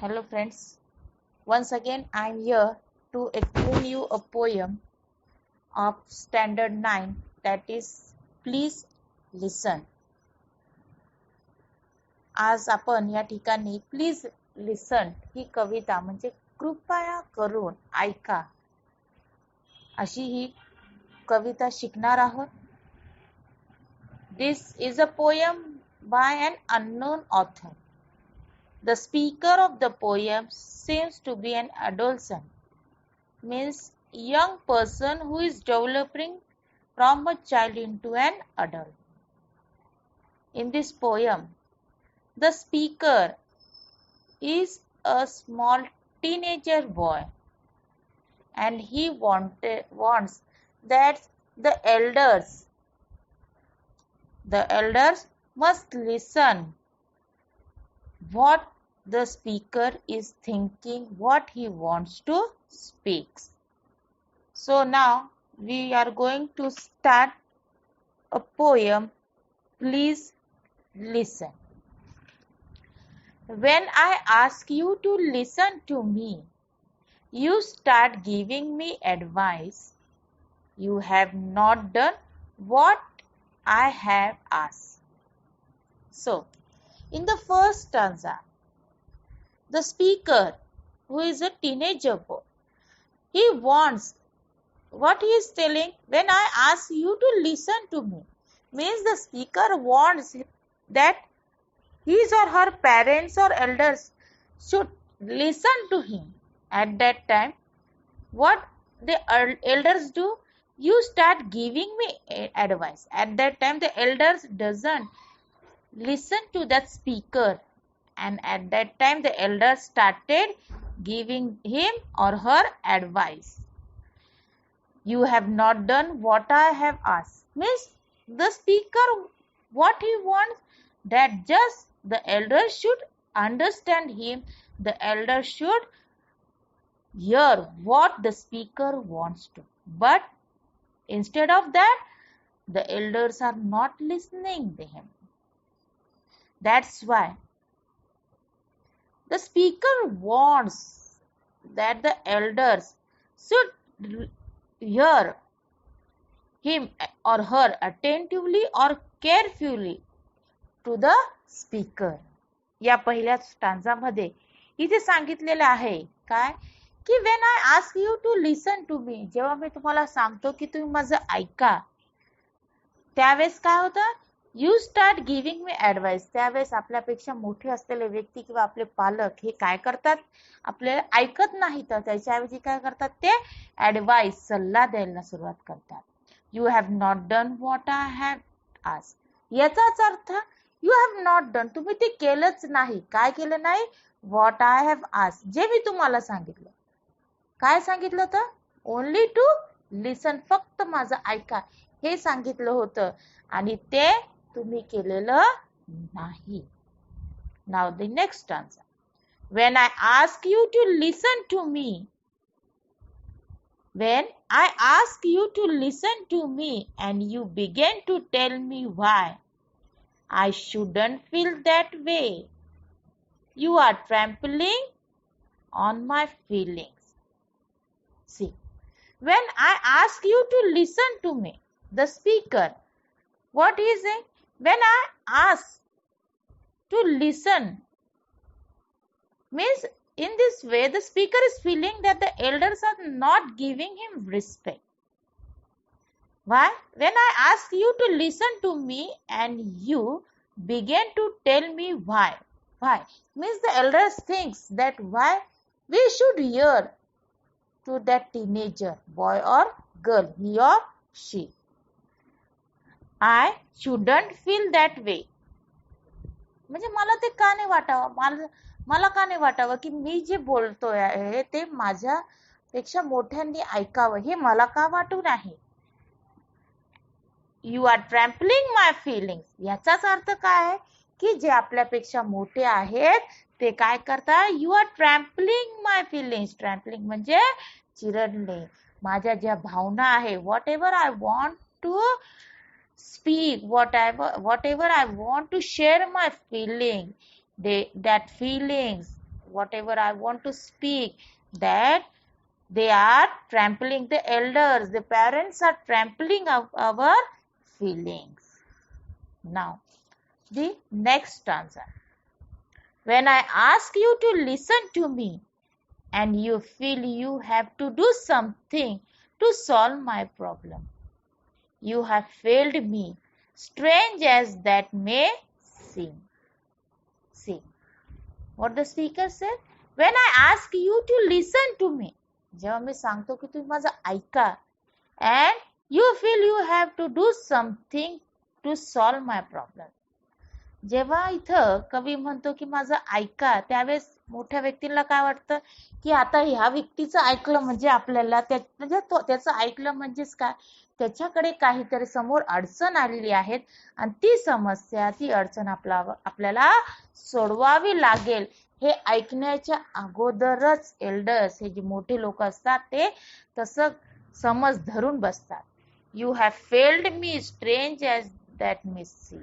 Hello friends, once again I am here to explain you a poem of standard 9, that is Please Listen. आज आपण या ठिकाणी please listen ही कविता म्हणजे कृपया करून ऐका अशी ही कविता शिकणार आहोत. This is a poem by an unknown author. The speaker of the poem seems to be an adolescent, means young person who is developing from a child into an adult. In this poem, the speaker is a small teenager boy, and he wants that the elders must listen what the speaker is thinking, what he wants to speak. So now we are going to start a poem. Please listen. When I ask you to listen to me, you start giving me advice. You have not done what I have asked. So, in the first stanza, the speaker, who is a teenager boy, he wants, what he is telling, when I ask you to listen to me, means the speaker wants that his or her parents or elders should listen to him. At that time, what the elders do, you start giving me advice. At that time, the elders doesn't listen to that speaker, and at that time the elders started giving him or her advice. You have not done what I have asked, means the speaker, what he wants, that just the elders should understand him, the elders should hear what the speaker wants to. But instead of that, the elders are not listening to him. That's why the speaker wants that the elders should hear him or her attentively or carefully to the speaker. या पहिल्या स्टांजामध्ये इथे सांगितलेलं आहे काय की when I ask you to listen to me, जेव्हा मी तुम्हाला सांगतो की तुम्ही माझं ऐका, त्यावेळेस काय होतं, you start giving me advice. त्यावेळेस आपल्यापेक्षा मोठे असलेले व्यक्ती किंवा आपले पालक हे काय करतात, आपल्याला ऐकत नाही, तर त्याच्याऐवजी काय करतात, ते ऍडवाइस, सल्ला द्यायला सुरुवात करतात. You have not done what I have asked. याचाच अर्थ यू हॅव नॉट डन, तुम्ही ते केलंच नाही. काय केलं नाही, व्हॉट आय हॅव आस्क्ड, जे मी तुम्हाला सांगितलं. काय सांगितलं तर, ओनली टू लिसन, फक्त माझं ऐका हे सांगितलं होतं, आणि ते तुम्ही केलेलं नाही. Now the next answer. When I ask you to listen to me, when I ask you to listen to me and you begin to tell me why I shouldn't feel that way, you are trampling on my feelings. See, when I ask you to listen to me, the speaker, what he is saying, when I ask to listen, means in this way the speaker is feeling that the elders are not giving him respect. Why? When I ask you to listen to me and you begin to tell me why means the elders thinks that why we should hear to that teenager boy or girl, he or she. I shouldn't feel that way, म्हणजे मला ते का नाही वाटावं, मला का नाही वाटावं की मी जे बोलतोय आहे ते माझ्यापेक्षा मोठ्यांनी ऐकावं, हे मला का वाटू नाही. You are trampling my feelings, याचाच अर्थ काय आहे की जे आपल्यापेक्षा मोठे आहेत ते काय करतात, you are trampling my feelings. Trampling म्हणजे चिरडणे, माझ्या ज्या भावना आहे, whatever I want to speak, whatever I want to share my feeling, that feelings, whatever I want to speak, that they are trampling the elders, the parents are trampling our feelings. Now, the next stanza. When I ask you to listen to me and you feel you have to do something to solve my problem, you have failed me, strange as that may seem. See what the speaker said? When I ask you to listen to me, जेव्हा मी सांगतो की तुम्ही माझं ऐका, and you feel you have to do something to solve my problem. जेव्हा इथं कवी म्हणतो की माझं ऐका, त्यावेळेस मोठ्या व्यक्तीला काय वाटतं की आता ह्या व्यक्तीचं ऐकलं म्हणजे आपल्याला म्हणजे त्याचं ऐकलं म्हणजेच काय, त्याच्याकडे काहीतरी समोर अडचण आलेली आहे आणि ती समस्या, ती अडचण आपल्याला सोडवावी लागेल हे ऐकण्याच्या अगोदरच एल्डर्स, हे जे मोठे लोक असतात, ते तसं समज धरून बसतात. You have failed me, strange as that may seem.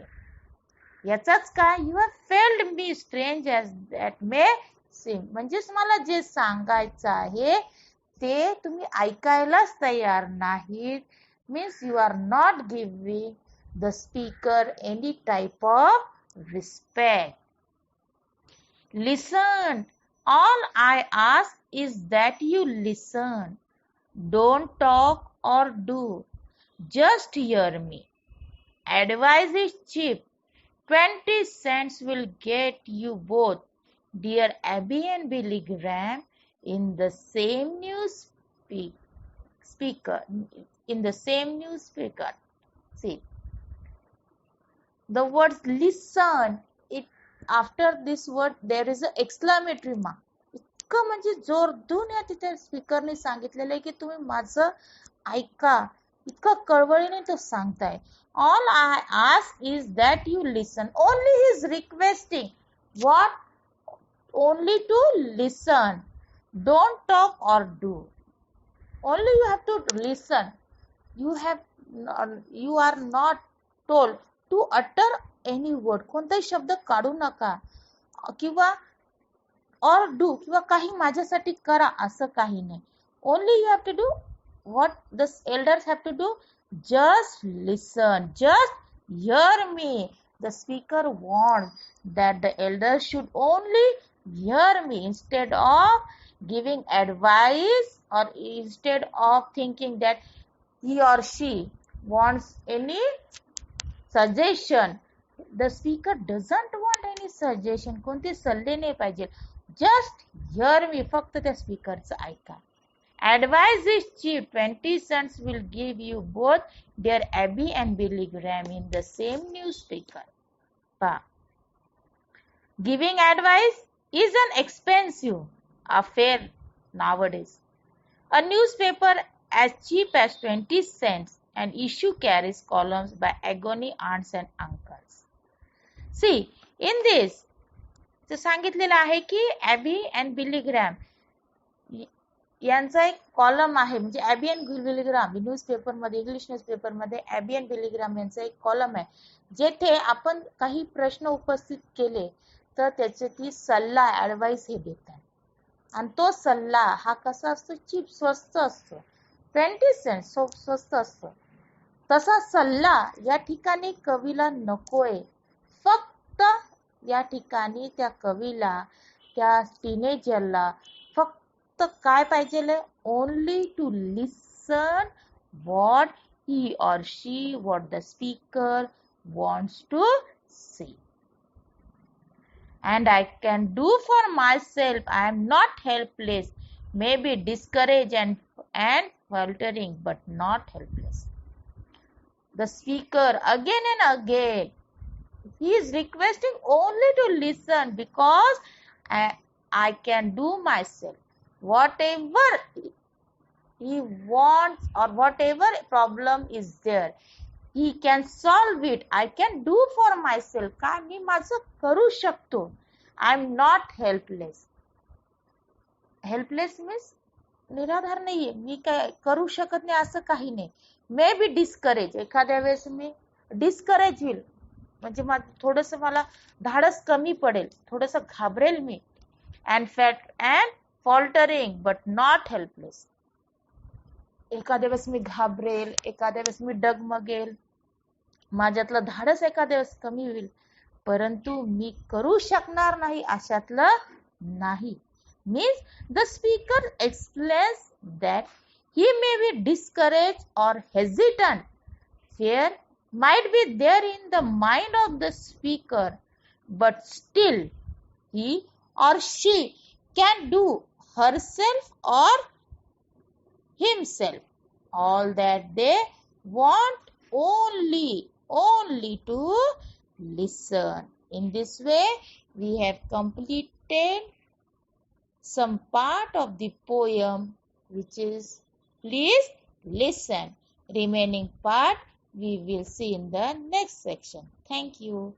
याचाच काय, you have failed me, strange as that may seem, म्हणजेच मला जे सांगायचं आहे ते तुम्ही ऐकायलाच तयार नाहीत. Means you are not giving the speaker any type of respect. Listen. All I ask is that you listen. Don't talk or do. Just hear me. Advice is cheap. 20 cents will get you both dear Abby and Billy Graham in the same speaker. In the same newspaper. See, the words listen. After this word there is an exclamatory mark. इतकं म्हणजे जोर देऊन या तिथे स्पीकरने सांगितलेलं आहे की तुम्ही माझं ऐका. इतकं कळवळीने तो सांगताय. All I ask is that you listen. Only he is requesting. What? Only to listen. Don't talk or do. Only you have to listen. You are not told to utter any word. कोणताही शब्द काढू नका किंवा or do किंवा काही माझ्यासाठी करा असं काही नाही. Only you have to do what the elders have to do. Just listen. Just hear me. The speaker wants that the elders should only hear me instead of giving advice or instead of thinking that he or she wants any suggestion. The speaker doesn't want any suggestion. कोणते सल्ले नाही पाहिजे. Just hear me. फक्त त्या स्पीकरचं ऐका. Advice is cheap. 20 cents will give you both dear Abby and Billy Graham in the same newspaper. Giving advice is an expensive affair nowadays. A newspaper as cheap as 20 cents and issue carries columns by agony aunts and uncles. See, in this, ते सांगितलेलं आहे की Abby and Billy Graham यांचा एक column आहे. म्हणजे Abby and Billy Graham newspaper मध्ये, English newspaper मध्ये ॲबी अँड बिली ग्रॅम यांचा एक कॉलम आहे, जेथे आपण काही प्रश्न उपस्थित केले तर त्याचे ती सल्ला, ॲडवाइस हे देतात. आणि तो सल्ला हा कसा असतो, चीप, स्वस्त असतो. 20 सेंट्स स्वस्त असतो. तसा सल्ला या ठिकाणी कवीला नकोय. फक्त या ठिकाणी त्या कवीला, त्या टीनेजरला फक्त काय पाहिजे, only to listen what he or she, what the speaker wants to say. And I can do for myself. I am not helpless. Maybe discouraged and faltering, but not helpless. The speaker again and again, he is requesting only to listen because I can do myself. Whatever he wants or whatever problem is there, he can solve it. I can do for myself. काय मी माझं करू शकतो. I am not helpless. Helpless means निराधार नाहीये, मी काय करू शकत नाही असं काही नाही. मे बी डिस्करेज, एखाद्या वेळेस मी डिस्करेज होईल, म्हणजे थोडंसं मला धाडस कमी पडेल, थोडंसं घाबरेल मी. and faltering but not helpless. एखाद्या वेळेस मी घाबरेल, एखाद्या वेळेस मी डगमगेल, माझ्यातलं धाडस एखाद्या वेळेस कमी होईल, परंतु मी करू शकणार नाही अशातलं नाही. Means the speaker explains that he may be discouraged or hesitant. Fear might be there in the mind of the speaker, but still he or she can do herself or himself all that they want, only to listen. In this way, we have completed some part of the poem, which is please listen. Remaining part we will see in the next section. Thank you.